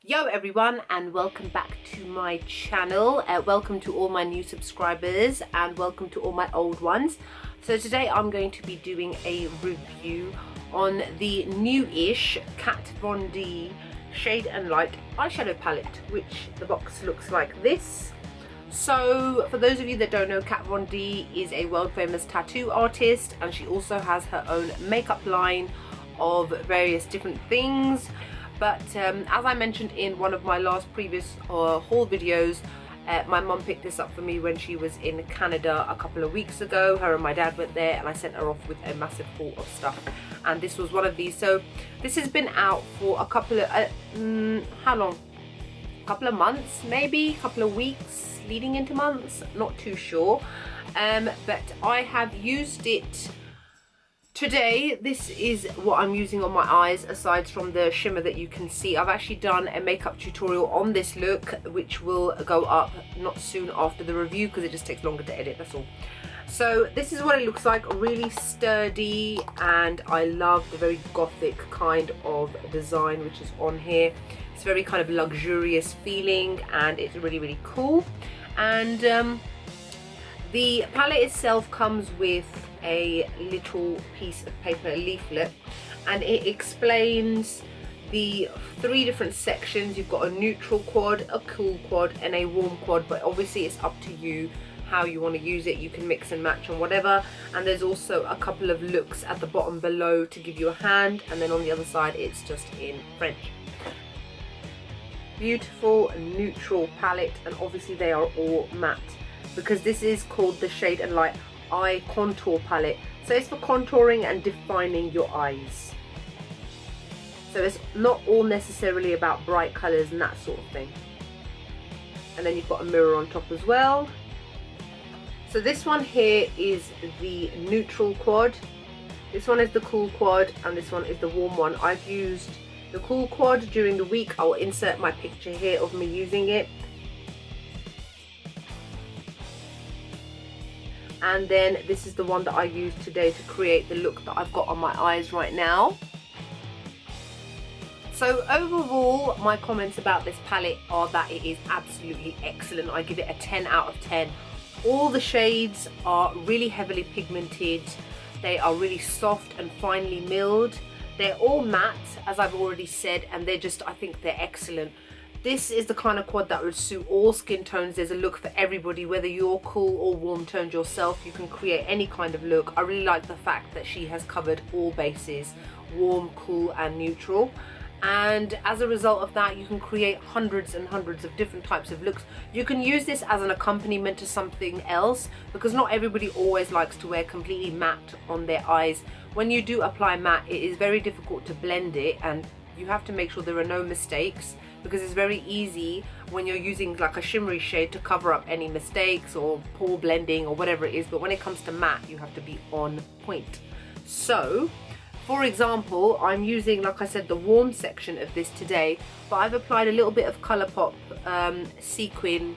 Yo everyone, and welcome back to my channel. Welcome to all my new subscribers and welcome to all my old ones. So today I'm going to be doing a review on the newish Kat Von D Shade and Light eyeshadow palette, which the box looks like this. So for those of you that don't know, Kat Von D is a world famous tattoo artist, and she also has her own makeup line of various different things. But as I mentioned in one of my previous haul videos, my mum picked this up for me when she was in Canada a couple of weeks ago. Her and my dad went there and I sent her off with a massive haul of stuff, and this was one of these. So this has been out for a couple of how long? A couple of months, maybe a couple of weeks leading into months, not too sure. But I have used it today. This is what I'm using on my eyes, aside from the shimmer that you can see. I've actually done a makeup tutorial on this look, which will go up not soon after the review because it just takes longer to edit, that's all. So this is what it looks like, really sturdy, and I love the very gothic kind of design which is on here. It's very kind of luxurious feeling and it's really, really cool. And the palette itself comes with a little piece of paper, a leaflet, and it explains the 3 different sections. You've got a neutral quad, a cool quad, and a warm quad, but obviously it's up to you how you want to use it. You can mix and match on whatever. And there's also a couple of looks at the bottom below to give you a hand, and then on the other side it's just in French. Beautiful neutral palette, and obviously they are all matte because this is called the Shade and Light Eye Contour Palette. So it's for contouring and defining your eyes. So it's not all necessarily about bright colours and that sort of thing. And then you've got a mirror on top as well. So this one here is the neutral quad, this one is the cool quad, and this one is the warm one. I've used the cool quad during the week. I'll insert my picture here of me using it. And then this is the one that I used today to create the look that I've got on my eyes right now. So overall, my comments about this palette are that it is absolutely excellent. I give it a 10 out of 10. All the shades are really heavily pigmented. They are really soft and finely milled. They're all matte, as I've already said, and they're just, I think they're excellent. This is the kind of quad that would suit all skin tones. There's a look for everybody, whether you're cool or warm toned yourself. You can create any kind of look. I really like the fact that she has covered all bases, warm, cool and neutral. And as a result of that, you can create hundreds and hundreds of different types of looks. You can use this as an accompaniment to something else, because not everybody always likes to wear completely matte on their eyes. When you do apply matte, it is very difficult to blend it, and you have to make sure there are no mistakes, because it's very easy when you're using like a shimmery shade to cover up any mistakes or poor blending or whatever it is. But when it comes to matte, you have to be on point. So for example, I'm using, like I said, the warm section of this today, but I've applied a little bit of Colourpop Sequin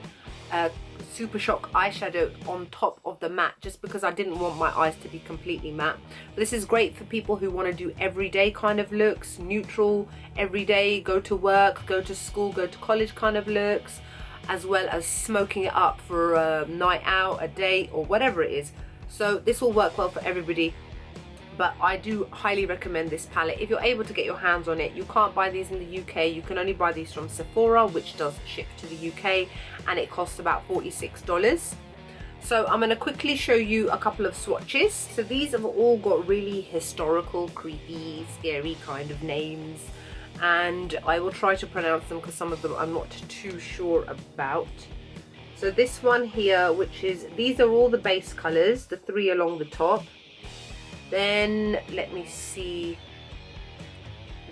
Super Shock eyeshadow on top of the matte, just because I didn't want my eyes to be completely matte. This is great for people who want to do everyday kind of looks, neutral, everyday, go to work, go to school, go to college kind of looks, as well as smoking it up for a night out, a date, or whatever it is. So this will work well for everybody. But I do highly recommend this palette if you're able to get your hands on it. You can't buy these in the UK. You can only buy these from Sephora, which does ship to the UK, and it costs about $46. So I'm going to quickly show you a couple of swatches. So these have all got really historical, creepy, scary kind of names, and I will try to pronounce them because some of them I'm not too sure about. So this one here, which is, these are all the base colours, the 3 along the top. Then let me see,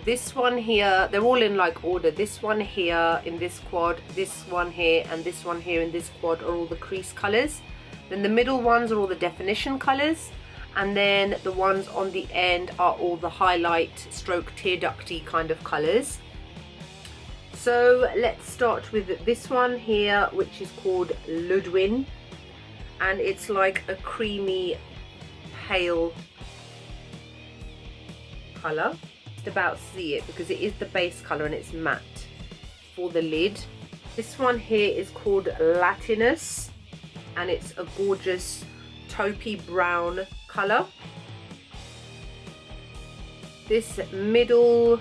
this one here, they're all in like order. This one here in this quad, this one here, and this one here in this quad are all the crease colours. Then the middle ones are all the definition colours, and then the ones on the end are all the highlight stroke tear ducty kind of colours. So let's start with this one here, which is called Ludwin, and it's like a creamy pale colour. Just about see it because it is the base colour and it's matte for the lid. This one here is called Latinus, and it's a gorgeous taupey brown colour. This middle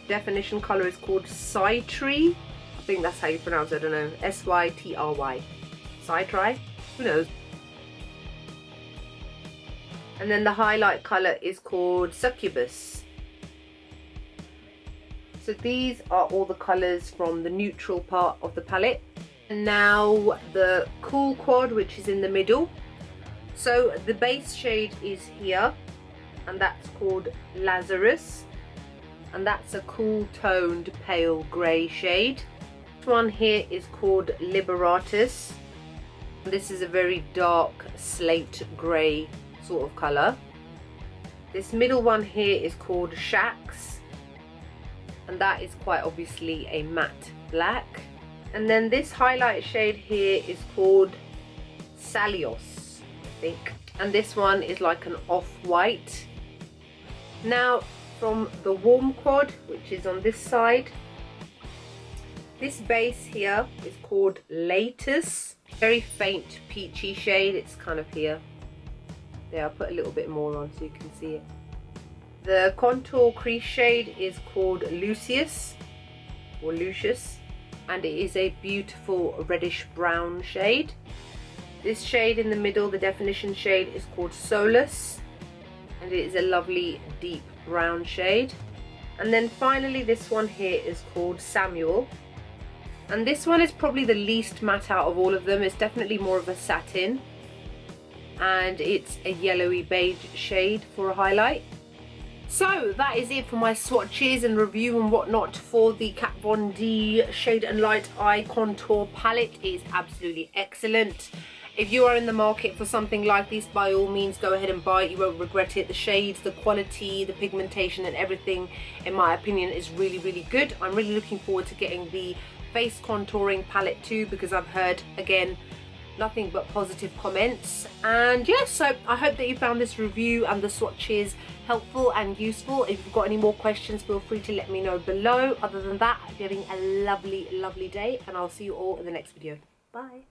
definition colour is called Sytry. I think that's how you pronounce it, I don't know. S-Y-T-R-Y. Sytry? Who knows? And then the highlight colour is called Succubus. So these are all the colours from the neutral part of the palette. And now the cool quad, which is in the middle. So the base shade is here, and that's called Lazarus, and that's a cool toned pale grey shade. This one here is called Liberatus. This is a very dark slate grey sort of colour. This middle one here is called Shax, and that is quite obviously a matte black. And then this highlight shade here is called Salios, I think, and this one is like an off-white. Now from the warm quad, which is on this side, this base here is called Latus. Very faint peachy shade, it's kind of here. There, I'll put a little bit more on so you can see it. The contour crease shade is called Lucius, or Lucius, and it is a beautiful reddish brown shade. This shade in the middle, the definition shade, is called Solus, and it is a lovely deep brown shade. And then finally this one here is called Samuel, and this one is probably the least matte out of all of them. It's definitely more of a satin, and it's a yellowy beige shade for a highlight. So that is it for my swatches and review and whatnot for the Kat Von D Shade and Light Eye Contour palette. It is absolutely excellent. If you are in the market for something like this, by all means go ahead and buy it. You won't regret it. The shades, the quality, the pigmentation and everything, in my opinion, is really, really good. I'm really looking forward to getting the face contouring palette too, because I've heard, again, nothing but positive comments. And yeah, so I hope that you found this review and the swatches helpful and useful. If you've got any more questions, feel free to let me know below. Other than that, I'm having a lovely, lovely day, and I'll see you all in the next video. Bye.